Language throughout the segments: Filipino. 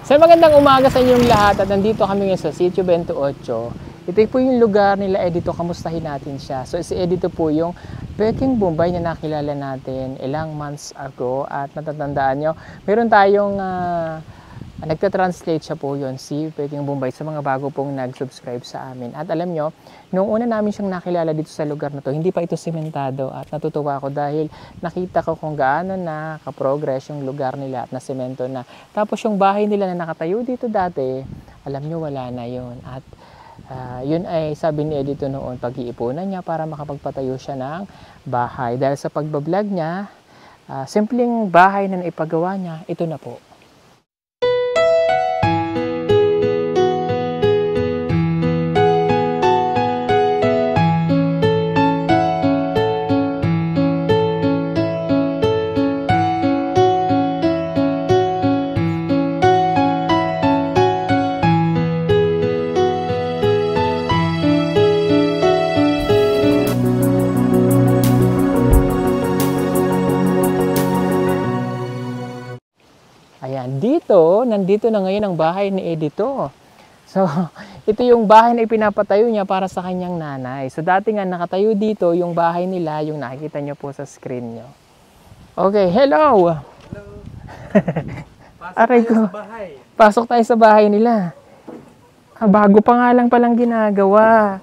So magandang umaga sa inyong lahat at nandito kami ngayon sa Sitio 28. Ito po yung lugar nila Edito, kamustahin natin siya. So si Edito po yung Peking Bombay na nakilala natin ilang months ago at natatandaan nyo, meron tayong nagta-translate siya po yun, si Peking Bombay sa mga bago pong nag-subscribe sa amin. At alam nyo, nung una namin siyang nakilala dito sa lugar na to, hindi pa ito sementado at natutuwa ako dahil nakita ko kung gaano na ka-progress yung lugar nila at na semento na. Tapos yung bahay nila na nakatayo dito dati, alam nyo wala na yun. At yun ay sabi ni Edito noon, pag-iipunan niya para makapagpatayo siya ng bahay. Dahil sa pagbablog niya, simpleng bahay na naipagawa niya, ito na po. Ayan, nandito na ngayon ang bahay ni Edito. So, ito yung bahay na ipinapatayo niya para sa kanyang nanay. So, dati nga nakatayo dito yung bahay nila, yung nakikita nyo po sa screen nyo. Okay, hello! Hello! Aray ko. Pasok tayo sa bahay nila. Bago pa nga lang palang ginagawa.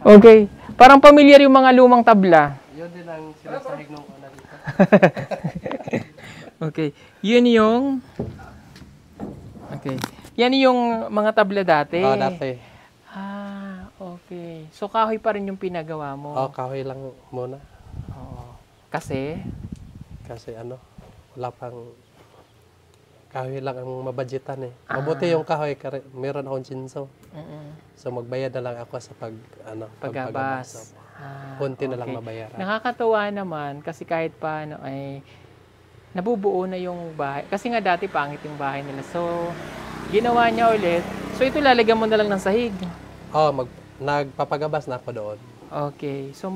Okay, parang familiar yung mga lumang tabla. Yun din ang sinasahig nung una dito. Okay, yun yung mga tabla dati. Oo, dati. Okay. So kahoy pa rin yung pinagawa mo. Oo, kahoy lang muna. Oo. Kasi Wala pang kahoy lang ang mabudgetan eh. Mabuti yung kahoy, meron akong chinso. So magbayad na lang ako sa paghabas. Kunti na lang mabayaran. Nakakatuwa naman kasi kahit paano ay nabubuo na yung bahay. Kasi nga dati pangit yung bahay nila. So, ginawa niya ulit. So, ito lalagyan mo na lang ng sahig. Oo, nagpapagabas na ako doon. Okay. So,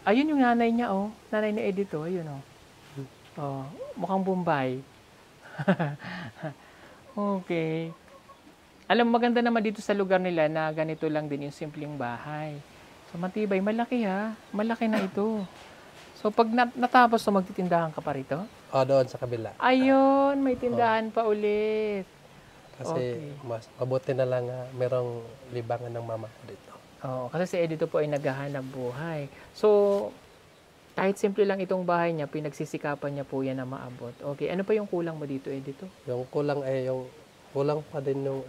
ayun yung nanay niya, oh. Nanay ni Edito, ayun, oh. Oh, mukhang Bombay. Okay. Alam, maganda naman dito sa lugar nila na ganito lang din yung simpleng bahay. So, matibay. Malaki, ha? Malaki na ito. So, pag natapos, so magtitindahan ka pa rito? Oo, doon sa kabila. Ayun, may tindahan pa ulit. Kasi mas mabuti na lang merong libangan ng mama ko dito. Oo, kasi si Edito po ay naghahanap buhay. So, kahit simple lang itong bahay niya, pinagsisikapan niya po yan na maabot. Okay, ano pa yung kulang mo dito, Edito? Yung kulang pa din yung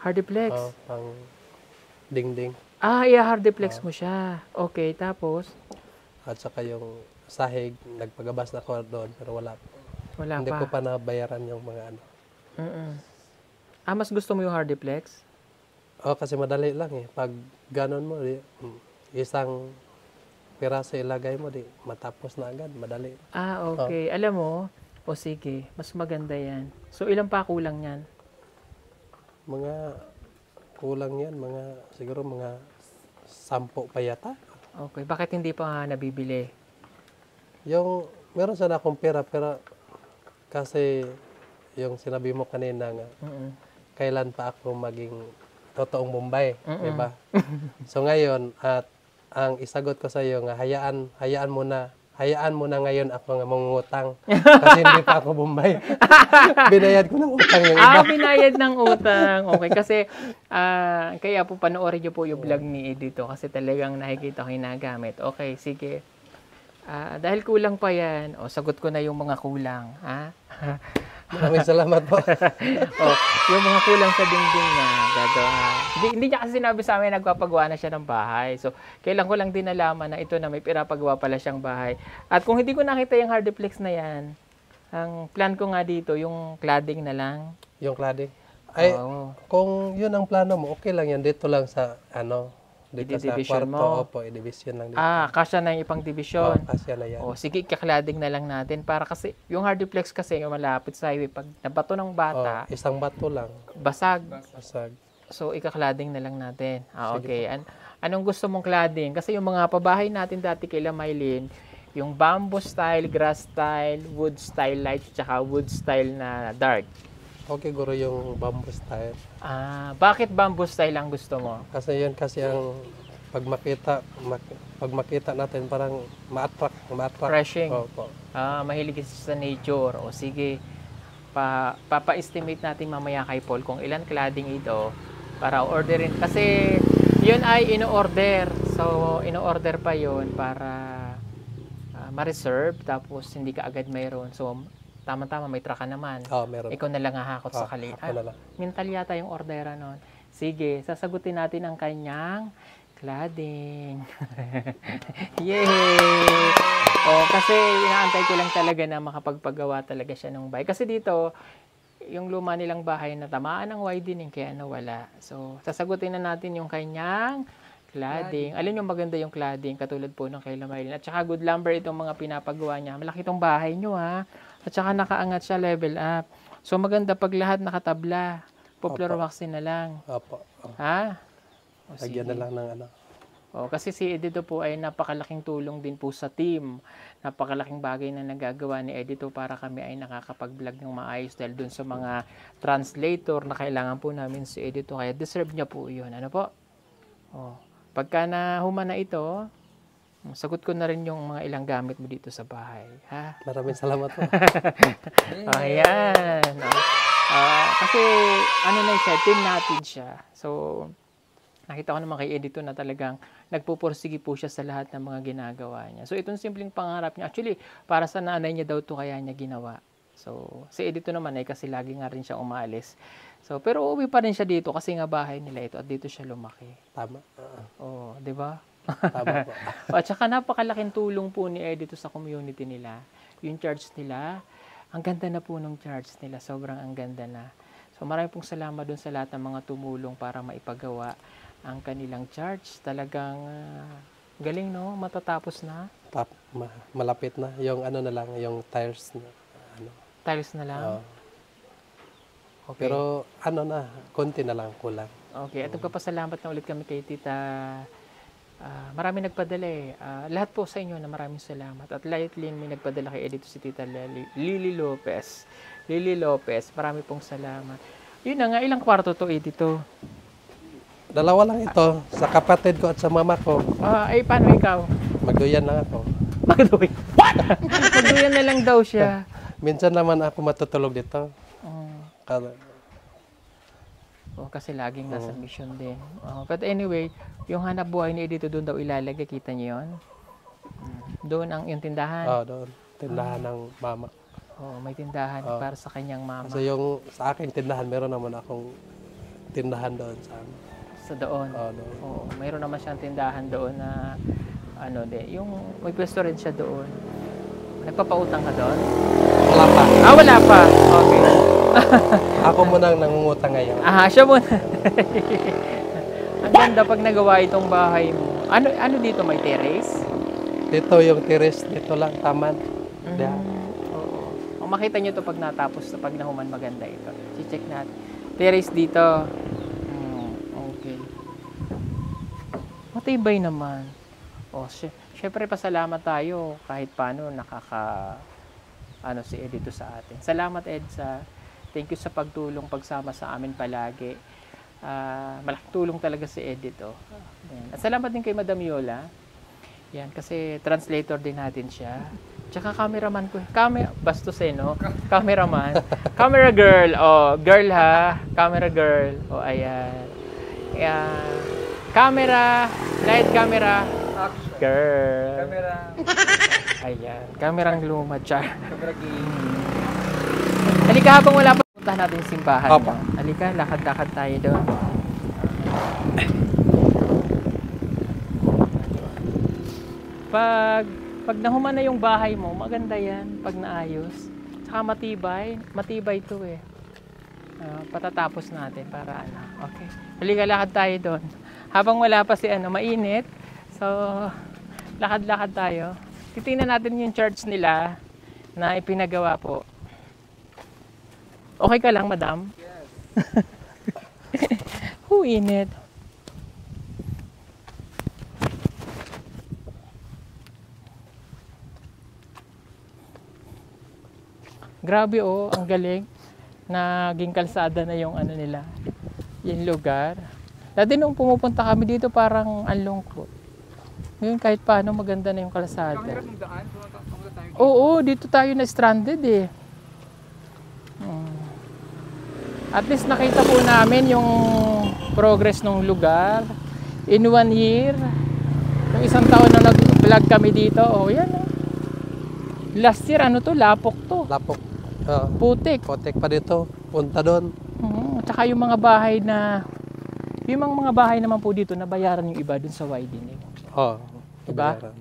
Hardiplex? pang dingding. Hardiplex mo siya. Okay, tapos? At saka yung sahig, nagpagabas na ako doon, pero wala Hindi pa. ko pa nabayaran yung mga mas gusto mo yung hardiplex? kasi madali lang eh. Pag ganon mo, isang piraso ilagay mo, matapos na agad, madali. Okay. Alam mo, sige, mas maganda yan. So, ilang pa kulang yan? Siguro mga 10 pa yata. Okay, bakit hindi pa nabibili? Meron sana akong pera, pero kasi yung sinabi mo kanina nga, kailan pa ako maging totoong Bombay, di ba? So ngayon, at ang isagot ko sa iyo nga, hayaan mo na ngayon ako nga mangungutang kasi hindi pa ako Bombay. Binayad ko ng utang yung iba. Binayad ng utang. Okay, kasi kaya po panoorin niyo po yung vlog ni Edito kasi talagang nakikita ko ginagamit. Okay, sige. Dahil kulang pa yan, sagot ko na yung mga kulang. Maraming salamat po. Yung mga kulang sa dingding na gagawa. Hindi niya kasi sinabi sa amin nagpapagawa na siya ng bahay. So, kailan ko lang din nalaman na ito na may pinapagawa pala siyang bahay. At kung hindi ko nakita yung hardiplex na yan, ang plan ko nga dito, yung cladding na lang. Yung cladding? Kung yun ang plano mo, okay lang yan. Dito lang sa, dito sa kwarto. Opo, i-division lang dito. Kasya na yung ipang division. Kasya na yan. Sige, kaklading na lang natin. Para kasi, yung hardiplex kasi, malapit sa highway. Pag nabato ng bata, isang bato lang. Basag. Basag. So, ikaklading na lang natin. Okay. Anong gusto mong cladding? Kasi yung mga pabahay natin dati kay Maylin, yung bamboo style, grass style, wood style light, tsaka wood style na dark. Okay, guro yung bamboo style. Bakit bamboo style ang gusto mo? Kasi yun kasi ang pag makita natin parang ma-attract. Refreshing. Opo. Mahilig sa nature. O sige, papa-estimate natin mamaya kay Paul kung ilan cladding ito para orderin. Kasi yun ay ino-order. So, ino-order pa yun para ma-reserve. Tapos, hindi ka agad mayroon. So, tama-tama, may truck ka naman. Meron. Ikaw na lang hahakot sa Ako kalita. na lang. Mental yata yung ordera nun. Sige, sasagutin natin ang kanyang cladding. Yay! Kasi inaantay ko lang talaga na makapagpagawa talaga siya ng bahay. Kasi dito, yung luma nilang bahay na tamaan ng widening kaya nawala. So, sasagutin na natin yung kanyang cladding. Alin yung maganda yung cladding, katulad po ng kay Lamaylin. At saka good lumber itong mga pinapagawa niya. Malaki itong bahay nyo ha. At saka nakaangat siya, level up. So, maganda pag lahat nakatabla. Poplar waxing na lang. Opo. Ha? Lagyan na lang ng ano. Kasi si Edito po ay napakalaking tulong din po sa team. Napakalaking bagay na nagagawa ni Edito para kami ay nakakapag-vlog ng maayos dahil dun sa mga translator na kailangan po namin si Edito. Kaya deserve niya po yun. Ano po? Pagka nahuma na ito, sagot ko na rin yung mga ilang gamit mo dito sa bahay. Ha? Maraming salamat po. Ayan. Kasi ano na siya, team natin siya. So, nakita ko naman kay Edito na talagang nagpupursige po siya sa lahat ng mga ginagawa niya. So, itong simpleng pangarap niya, actually, para sa nanay niya daw to kaya niya ginawa. So, si Edito naman ay kasi lagi nga rin siya umalis. So, pero uuwi pa rin siya dito kasi nga bahay nila ito at dito siya lumaki. Tama. Di ba? Tama po. At saka napakalaking tulong po ni Edito sa community nila. Yung church nila, ang ganda na po ng church nila. Sobrang ang ganda na. So, maraming pong salamat dun sa lahat ng mga tumulong para maipagawa ang kanilang church. Talagang galing, no? Matatapos na. Malapit na. Yung ano na lang, yung tiles na. Tiles na lang? Okay. Pero ano na, konti na lang kulang. Okay. At nagpapasalamat na ulit kami kay Tita. Marami nagpadala eh. Lahat po sa inyo na maraming salamat. At lately may nagpadala kay Edito si Tita Lily Lopez. Lily Lopez, marami pong salamat. Yun na nga, ilang kwarto to Edito? 2 lang ito, sa kapatid ko at sa mama ko. Paano ikaw? Magduyan lang ako. Magduyan? What? Magduyan na lang daw siya. Minsan naman ako matutulog dito. Kasi laging nasa mission din. But anyway, yung hanap buhay ni Edito doon daw ilalagay, kita niyo yun? Doon ang yung tindahan? Doon. Tindahan ng mama. May tindahan para sa kanyang mama. So yung sa aking tindahan, meron naman akong tindahan doon sa doon. Doon. Mayroon naman siyang tindahan doon na yung may pwesto rin siya doon. Nagpapautang ka doon? Wala pa. Wala pa. Okay. Ako muna ang nangungutang ngayon. Siya muna. Ang ganda pag nagawa itong bahay mo. Ano dito, may terrace? Dito yung terrace, dito lang, taman. Makita nyo to pag natapos, pag nahuman maganda ito. I-check natin. Terrace dito. Okay. Matibay naman. Syempre pasalamat tayo kahit paano si Ed dito sa atin. Salamat Ed thank you sa pagtulong, pagsama sa amin palagi. Malaking tulong talaga si Ed dito. At salamat din kay Madam Yola. Yan, kasi translator din natin siya. Tsaka cameraman ko. Bastos no? Cameraman. Camera girl. Girl ha. Camera girl. Ayan. Camera. Light camera. Girl. Camera. Ayan. Kamerang luma, char. Halika habang wala pa. Punta natin yung simbahan. Opo. Halika, lakad-lakad tayo doon. Pag nahuman na yung bahay mo, maganda yan. Pag naayos. Tsaka matibay to eh. Patatapos natin para Okay. Halika, lakad tayo doon. Habang wala pa si mainit. So, lakad-lakad tayo. Titingnan natin yung church nila na ipinagawa po. Okay ka lang, madam? Yes. Init. Grabe ang galing. naging kalsada na yung ano nila, yung lugar. Dati nung pumupunta kami dito parang ang lungkot. Ngayon kahit paano maganda na yung kalsada. Ang hirap ng daan, pumunta tayo. Oo, dito tayo na stranded eh. At least nakita po namin yung progress ng lugar. In 1 year, yung isang taon na nag-vlog kami dito, oh yan oh. Last year, ano to? Lapok to. Lapok. Putik. Potek pa dito. Punta doon. Tsaka yung mga bahay na, yung mga bahay naman po dito, nabayaran yung iba dun sa widening. Diba? Diba?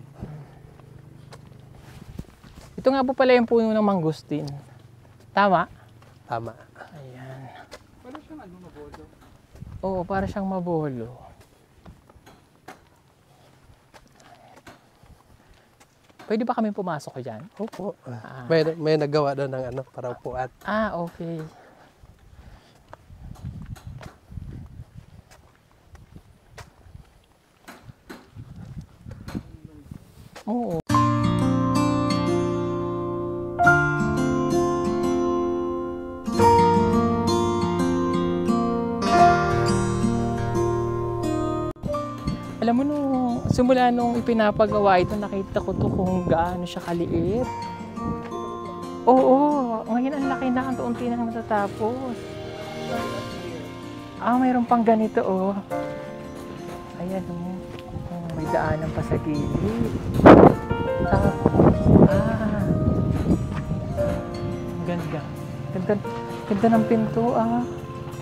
Ito nga po pala yung puno ng mangustin. Tama? Tama. Ayan. Parang siyang ano, mabolo. Oo, para siyang mabolo. Pwede ba kami pumasok dyan? Opo. May nagawa doon ng ano, para upuan. Okay. Oo. Alam mo nung simula nung ipinapagawa ito, nakita ko to kung gaano siya kaliit. Oo, ngayon ang laki na, ang unti na matatapos. Mayroon pang ganito oh. Ayan oh. May daanan pa sa gilid. Tapos, ganda. Ganda ng pinto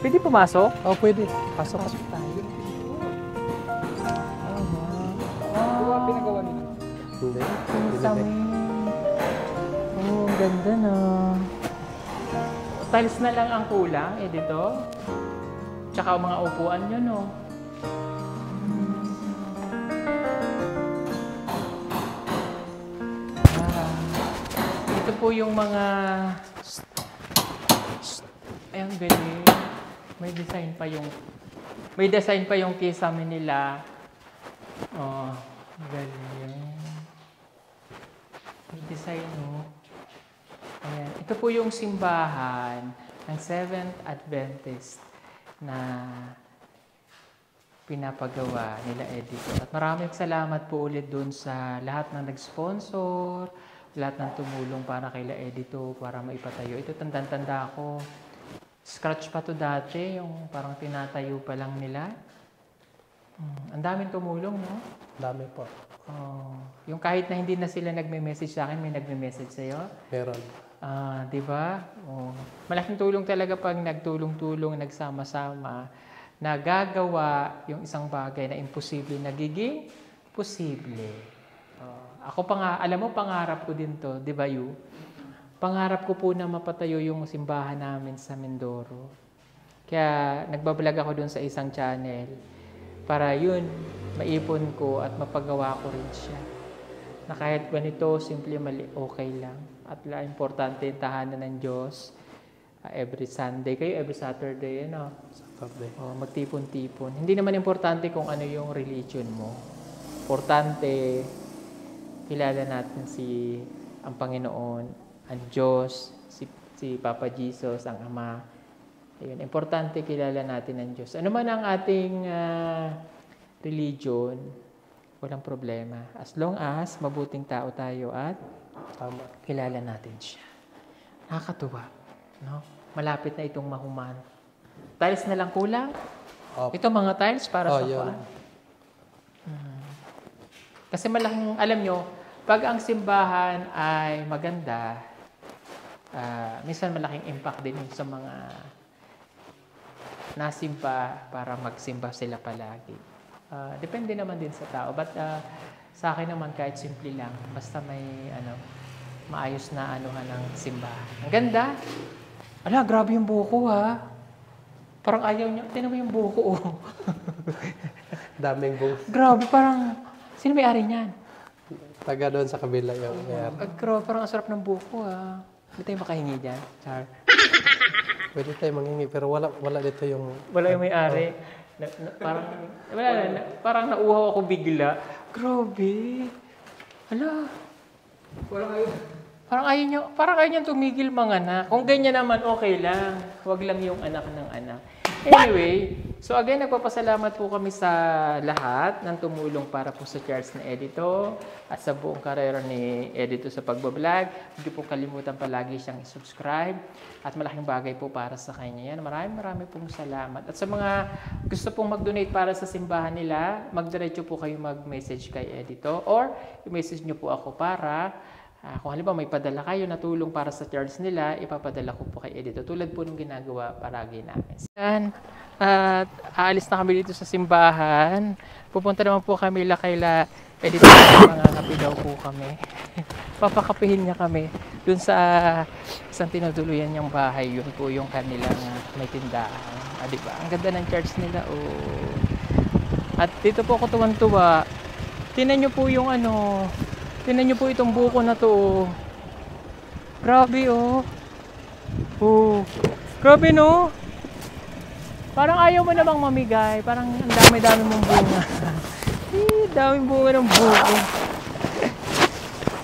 Pwede pumasok? Pwede. Pasok. tayo. Ano pinagawa nila? Hindi. Ang ganda na. Tiles na lang ang kulang dito. Tsaka mga upuan nyo, no? Ito po yung mga... Ay, ang galing. May design pa yung kisame nila. Galing. May design, no? Ayan. Ito po yung simbahan ng Seventh Adventist na pinapagawa nila Edito. At maraming salamat po ulit dun sa lahat ng nag-sponsor, lahat ng tumulong para kay Edito para maipatayo. Ito tanda-tanda ko. Scratch pa to dati, yung parang tinatayo pa lang nila. Ang daming tumulong, no? Dami po. Yung kahit na hindi na sila nagme-message sa akin, may nagme-message sa'yo. Meron. Di ba? Malaking tulong talaga pag nagtulong-tulong, nagsama-sama, nagagawa yung isang bagay na imposible, nagiging posible. Ako pa nga, alam mo, pangarap ko din to, di ba Yu? Pangarap ko po na mapatayo yung simbahan namin sa Mindoro. Kaya nagbablog ako dun sa isang channel para yun, maipon ko at mapagawa ko rin siya. Na kahit ganito, simple mali, okay lang. At importante yung tahanan ng Diyos. Every Sunday, kayo every Saturday, ano? Saturday. Magtipon-tipon. Hindi naman importante kung ano yung religion mo. Importante, kilala natin ang Panginoon, ang Diyos, si Papa Jesus, ang Ama. Ayun, importante kilala natin ang Diyos. Ano man ang ating religion, walang problema. As long as mabuting tao tayo at kilala natin siya. Nakakatuwa. No? Malapit na itong mahuman. Tiles na lang kulang. Ito mga tiles para sa kuwan. Kasi malaking, alam nyo, pag ang simbahan ay maganda, minsan malaking impact din sa mga nasimba para magsimba sila palagi. Depende naman din sa tao. But sa akin naman kahit simple lang, basta may maayos na anuhan ng simbahan. Ang ganda. Ala, grabe yung buko Parang ayaw niya. Tinan mo yung buko Daming buko. Grabe, parang sino may-ari niyan? Taga doon sa kabila yung Grabe, parang ang sarap ng buko Hindi tayo makahingi dyan, Char. Pwede tayo manghingi pero wala dito yung... Wala yung may-ari. Parang nauhaw ako bigla. Grabe. Hala. Walang ayaw. Parang ayaw niya tumigil mga anak. Kung ganyan naman, okay lang. Huwag lang yung anak ng anak. Anyway, so again, nagpapasalamat po kami sa lahat ng tumulong para po sa Charles na Edito at sa buong karera ni Edito sa pagbablog. Hindi po kalimutan palagi siyang i-subscribe at malaking bagay po para sa kanya yan. Maraming pong salamat. At sa mga gusto pong mag-donate para sa simbahan nila, magdiretso po kayo mag-message kay Edito or i-message nyo po ako para kung halimbawa may padala kayo na tulong para sa charge nila, ipapadala ko po kay Edito. Tulad po ng ginagawa paragi namin. At aalis na kami dito sa simbahan. Pupunta naman po kami kayla Edito. Mga kape daw po kami. Papakapihin niya kami dun sa isang tinutuluyan niyang bahay. Yun po yung kanilang may tindahan. Diba? Ang ganda ng church nila. Oh. At dito po ako tuwan-tuwa. Tingnan niyo po yung tingnan niyo po itong buko na to. Grabe oh. Oh. Grabe no. Parang ayaw mo namang mamigay. Parang ang dami-dami mong bunga. Daming bunga ng buko.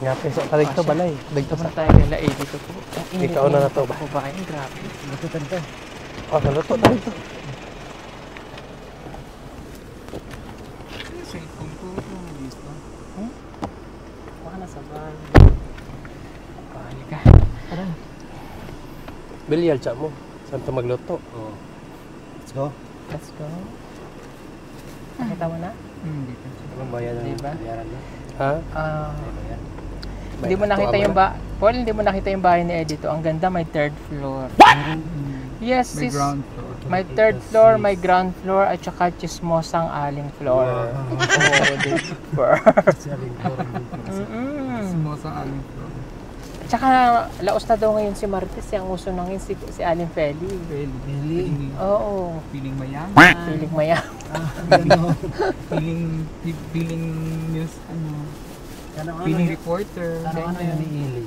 Nga peso ka dito balay. Dito Tapos sa tayo kay Lae dito po. ikaw na to ba? Ako ba kayo? Grabe. Lututan ka. Luto na ito. Cellphone ko, listo. Baka nasa bahay. Bali ka. Bilyar siya mo. Saan ito magluto? Oh. Let's go. Let's go. Nakita mo na? Dito. Anong bayan ng Diba? bayaran na? Ha? Bayan. Hindi mo nakita yung Paul, hindi mo nakita yung bahay ni Edito. Ang ganda, may third floor. Yes, May ground floor. may third floor, may ground floor, at saka chismosang aling floor. Wow. Oh, diba? Saling Small sa aming floor. Tsaka, laos na daw ngayon si Martes, yung uso na ngayon si Aling Feli. Really? Oo. Feeling mayaman. Feeling maya. Ano? Feeling news, Ano feeling reporter. Ano yun ni Ili?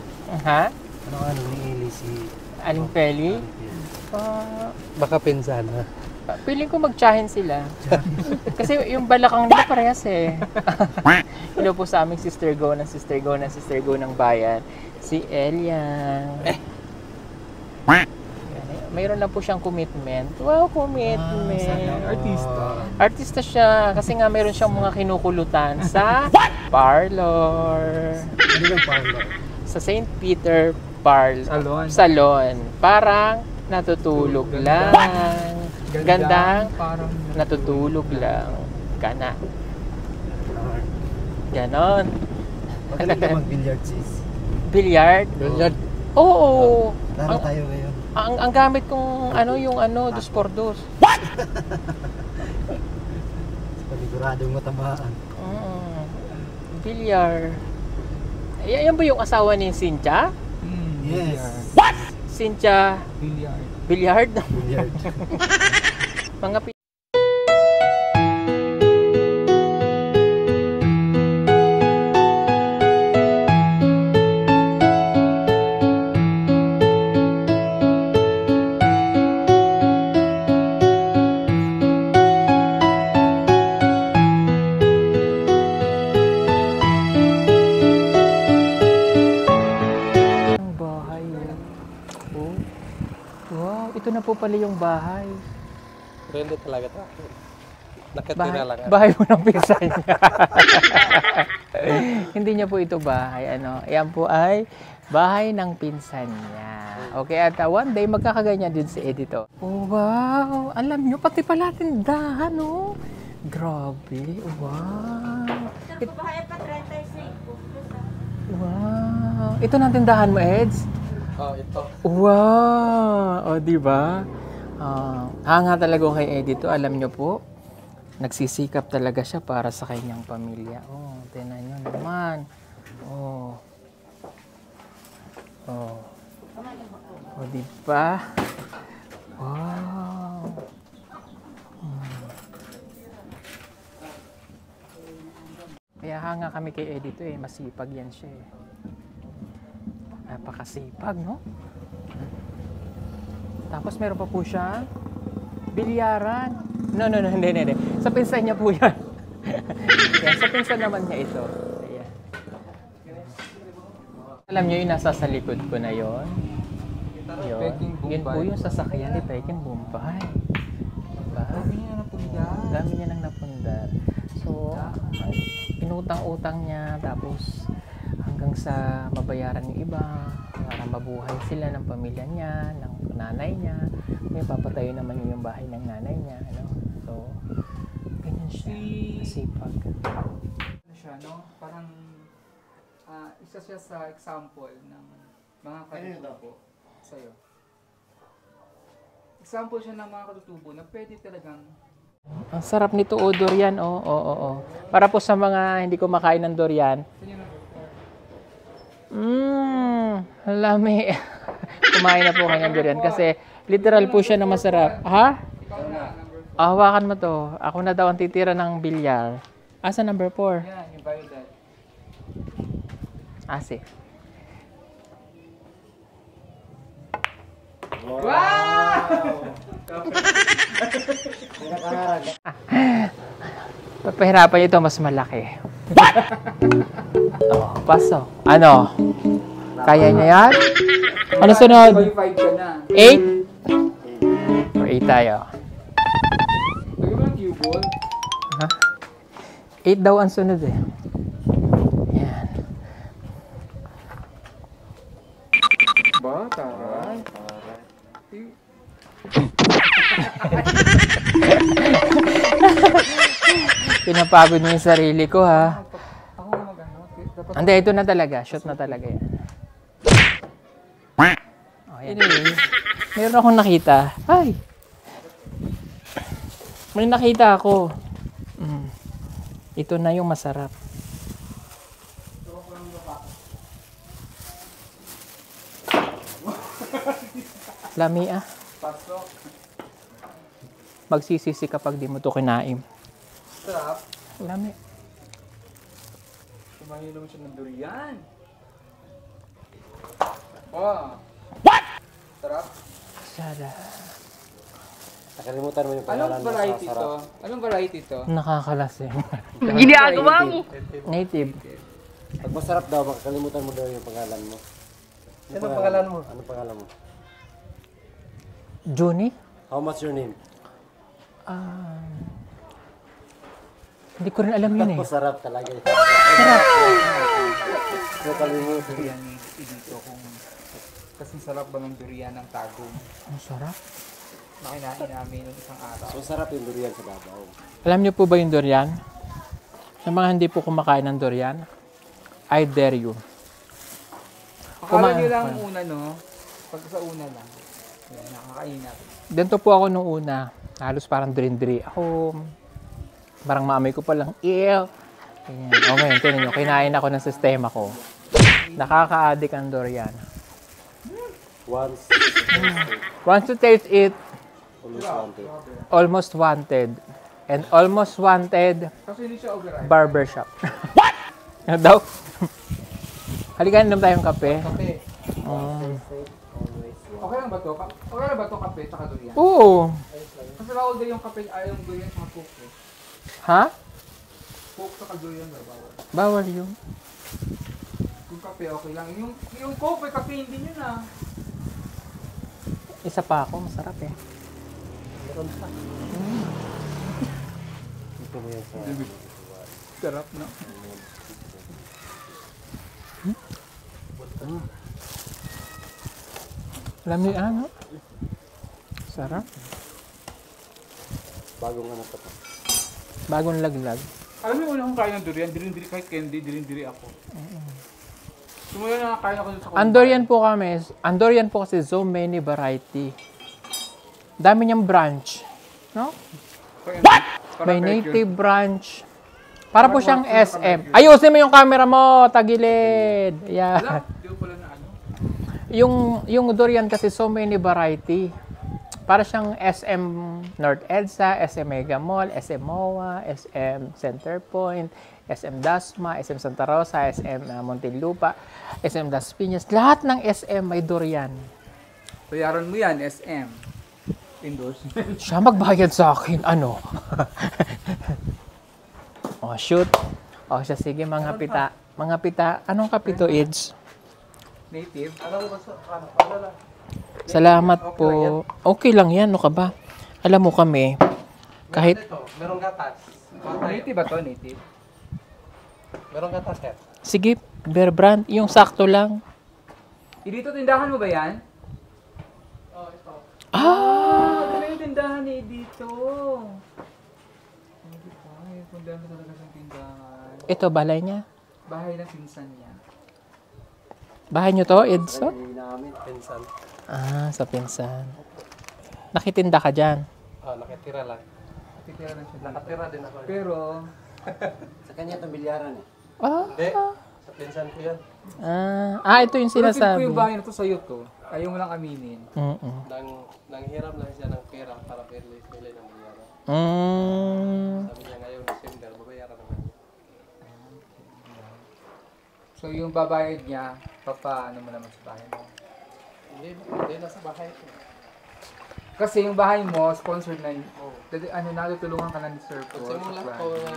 Ha? Ano ni Ili si... Aling Feli? Baka pinsan ha? Feeling ko magtsahin sila. Kasi yung balakang nila parehas eh. Hello po sa aming sister go ng bayan. Si Elian. Mayroon lang po siyang commitment. Wow, commitment. Artista siya. Kasi nga mayroon siyang mga kinukulutan sa parlor. Ano yung parlor? Sa St. Peter Salon. Parang natutulog lang. Gandang Parang natutulog lang. Kana. Ganon. Magaling ka mag-billiard sis. Billiard? Bilyar. Oo. Laro tayo ngayon. Ang gamit kong yung 2x2. Paniguradong matamaan. Bilyar. Yan ba yung asawa ni Cynthia? Yes. Cynthia Billiard. Billiard? Billiard. Mga ito na po pala yung bahay. Really talaga ito. Nakatira lang. Bahay mo ng pinsan niya. Hindi niya po ito bahay. Yan po ay bahay ng pinsan niya. Okay, at one day magkakaganyan din si Edito. Oh, wow! Alam niyo, pati pala tindahan, oh. Grabe, wow. Wow. Ito na tindahan mo, Eds? Ito. Wow! O, diba? Hanga talaga kay Edito, alam nyo po. Nagsisikap talaga siya para sa kanyang pamilya. Oh, tingnan nyo naman. Oh. Oh. O, diba? Wow! Kaya hanga kami kay Edito eh. Masipag yan siya eh. Napakasipag, no? Tapos meron pa po siya bilyaran. No, hindi. Sa pinsan niya po yan. Yan, sa pinsan naman niya ito. Ayan. Alam nyo yung nasa sa likod ko na yon. Peking Yun po Bombay. yung sasakyan ni Peking Bombay. Diba? Dami niya na pundan. Dami niya nang napundar. So, inutang-utang niya tapos hanggang sa mabayaran yung iba para mabuhay sila ng pamilya niya, ng nanay niya. May papatayo naman yung bahay ng nanay niya. Ano? So, ganyan siya. Masipag. Ano siya, no? Parang isa siya sa example ng mga katutubo sa'yo. Example siya ng mga katutubo na pwede talagang Ang sarap nito, durian. Para po sa mga hindi kumakain ng durian. Lami. Kumain na po kayo ng durian kasi literal po siya na masarap. Ha? Hawakan mo to. Ako na daw ang titira ng bilyar. Asa number 4? yan, yung violet. Asi. Papahirapan ito mas malaki. Paso. Ano? Kaya niya yan? Ano sunod? Qualified ka na. 8? Or 8 tayo. Lagyan mo ng cue ball. Ha? 8 daw ang sunod eh. Yan. Ba? Taray. Pinapagod mo yung sarili ko ha. Ako na mag-ano. Dapat Hindi, ito na talaga. Shoot na talaga yan. Anyway, meron akong nakita. Ay! May nakita ako. Ito na yung masarap. Lami ah. pasok. Magsisisi kapag di mo to kinain. Sarap. Lami. Kumain naman siya ng durian. Wow. Sarap. Sarap. Nakalimutan mo yung pangalan Anong mo variety sa sarap. to? Anong variety to? Nakakalasing. Ginagawa mo! Native. Pag masarap daw, makakalimutan mo daw yung pangalan mo. Anong pangalan mo? Anong pangalan mo? Juni? How much your name? Hindi ko rin alam yun eh. Masarap talaga. Nakalimutan. Durian dito kung kasing sarap ba ng durian ng tagong. Ang sarap. Nakinain namin ng isang araw. So, sarap yung durian sa Davao. Alam niyo po ba yung durian? Sa mga hindi po kumakain ng durian, I dare you. Akala nyo lang una, no? Pag sa una lang. Yan, nakakain natin. Dito po ako nung una. Halos parang drindri. Ako, parang maamoy ko palang, ew. Ganyan. O ngayon, tinan nyo, kinain ako ng sistema ko. Nakaka-addict ang durian. Once you taste it, Always wanted. almost wanted. And almost wanted, Kasi hindi siya override. barbershop. What? Ano daw? Halika, inom tayong kape. Kape. Okay lang ba to? Okay lang ba to kape tsaka durian? Oo. Kasi bawal din yung kape ay yung durian tsaka coke. Eh. Ha? Coke tsaka durian ba bawal? Bawal yun. Yung kape okay lang. Yung coke may caffeine din yun ah. Isa pa ako, masarap eh. Ito mo yan sa... Sarap no? Lami ano? Sarap. Bagong ano pa to. Bagong laglag. Alam mo unang kain ng durian, dilindiri kahit candy, dilindiri ako. Simula na nakain ako dun sa Andorian po kami. Andorian po kasi so many variety. Dami niyang branch. No? What? May native branch. Para po siyang SM. Ayusin mo yung camera mo, tagilid. Yeah. Hindi ko pala na ano. Yung durian kasi so many variety. Para siyang SM North EDSA, SM Mega Mall, SM MOA, SM Center Point, SM Dasma, SM Santa Rosa, SM Muntinlupa, SM Las Piñas. Lahat ng SM may durian. Bayaran mo yan, SM. Endorsement. Siya magbayad sa akin. Ano? Oh, shoot. Oh, siya sige mga pita. Mga pita. Anong kapito, Ids? Native? Ano lang. Salamat po. Okay lang yan, no ka ba? Alam mo kami, kahit Ito, merong gatas. Native ba to? Native? Merong gatas, sir. sige, Bear Brand, yung sakto lang. Dito tindahan mo ba yan? Oh, ito. Ah! Ano yung tindahan ni dito? Hindi pa. Kung dami talaga sa tindahan. Ito, balay niya. Bahay ng pinsan niya. Bahay niyo to, Edson? Hindi namin. Pinsan. Ah, sa pinsan. Nakitinda ka dyan. Nakatira lang. Titira lang siya. Nakatira din ako. Pero, Sa kanya itong bilyaran eh. Ah, Hindi. Sa pinsan ko yan. ito yung pero feel ko sinasabi. yung bahay na to sa'yo to. Ayaw mo lang aminin. Mm-mm. Nanghiram lang siya ng pera para pili ng bayaran. Sabi niya ngayon, December, babayaran naman niya. So yung babayad niya, papaano mo naman sa bahay mo? Hindi nasa bahay ko. Kasi yung bahay mo, sponsored na natutulungan ka na ni Sir Paul. Simula ko na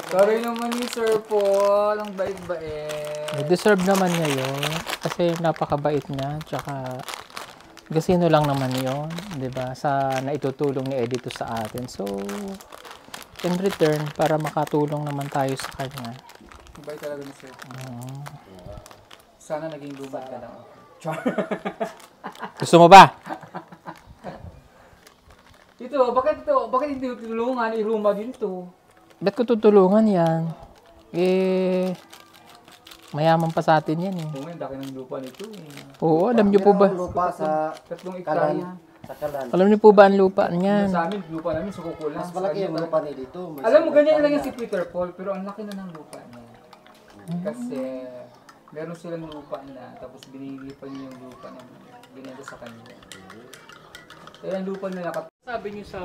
Sorry naman ni Sir Paul, ang bait-bait. Deserve naman niya yun. Kasi napakabait niya. Tsaka, gasino lang naman yun. 'Di ba? Sa naitutulong ni Edito sa atin. So, in return, para makatulong naman tayo sa kanya. Ang bait talaga ni Sir Paul. Sana naging lumad ka lang. Gusto mo ba? Bakit hindi tulungan? Iruma din to. Ba't ko tutulungan yan? Mayaman pa sa atin yan eh. Kung ngayon, laki ng lupa nito eh. Oo, alam niyo po ba? Meron lupa sa 3 Kalan. hektarya. Sa Kalan. Alam niyo po ba ang lupa niyan? Sa amin, lupa namin, sukuko lang. Mas malaki yung lupa niya dito. May Alam mo, isang ganyan lang hektarya. yan si Peter Paul, pero ang laki na ng lupa niya. Kasi, meron silang lupa na, tapos binili pa niya yung lupa na binenta sa kanila. Kaya ang lupa na Sabi niyo sa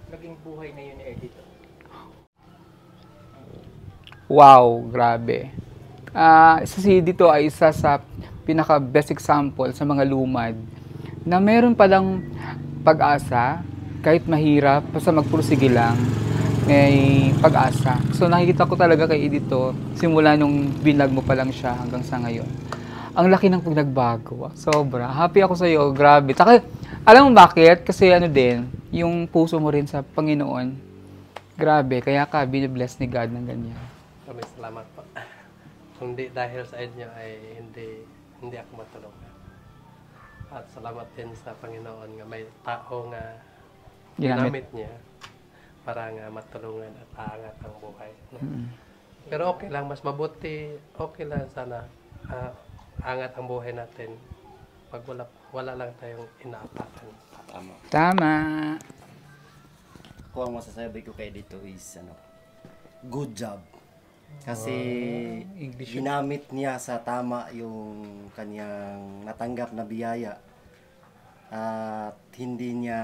naging buhay ngayon ni Edito? Wow, grabe. Si dito ay isa sa pinaka-best example sa mga lumad na meron palang pag-asa, kahit mahirap, basta magpursige lang, may pag-asa. So nakikita ko talaga kay Edito, simula nung binag mo pa lang siya hanggang sa ngayon. Ang laki ng pagbabago. Sobra. Happy ako sa iyo. Grabe. Taka, alam mo bakit? Kasi din, yung puso mo rin sa Panginoon, grabe. Kaya ka binibless ni God ng ganyan. Kami salamat po. Kung di dahil sa inyo ay hindi ako matulungan. At salamat din sa Panginoon nga may tao nga ginamit niya para nga matulungan at aangat ang buhay. No? Pero okay lang, mas mabuti, okay lang sana angat ang buhay natin pag wala lang tayong inaapakan. Tama. Tama. Ako ang masasabi ko kay dito is good job. Kasi English. ginamit niya sa tama yung kanyang natanggap na biyaya. At hindi niya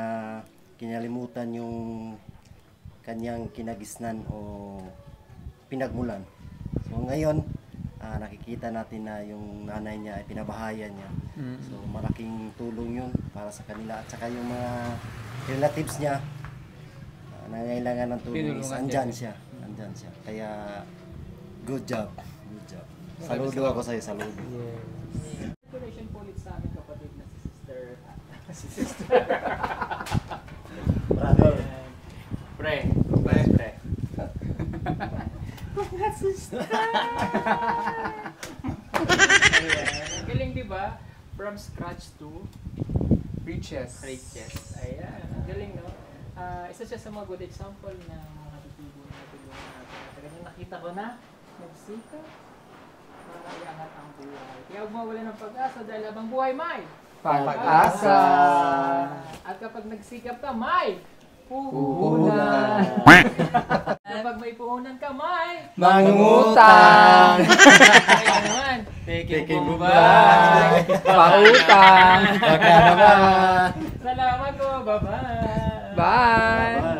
kinalimutan yung kanyang kinagisnan o pinagmulan. So ngayon, nakikita natin na yung nanay niya ay pinabahayan niya. So malaking tulong yun para sa kanila at saka yung mga relatives niya nangailangan ng tulong is andyan siya. Kaya good job. Saludo ako sa iyo, saludo. Decoration po ulit sa amin kapatid na si Sister. Brother. Pre. Galing, di ba? From scratch to Riches. riches. Ayan, ang galing, no? Isa siya sa mga good example na mga tutulungan natin. Talagang nakita ko na, nagsikap para iangat ang buhay. Kaya huwag mawala ng pag-asa dahil habang buhay may Pag-asa. At kapag nagsikap ka, may Puhunan. Kapag may puhunan ka, may Mangungutang. Kaya naman, Peking Bombay. Pautang. Baka naman. salamat po, bye-bye! Bye.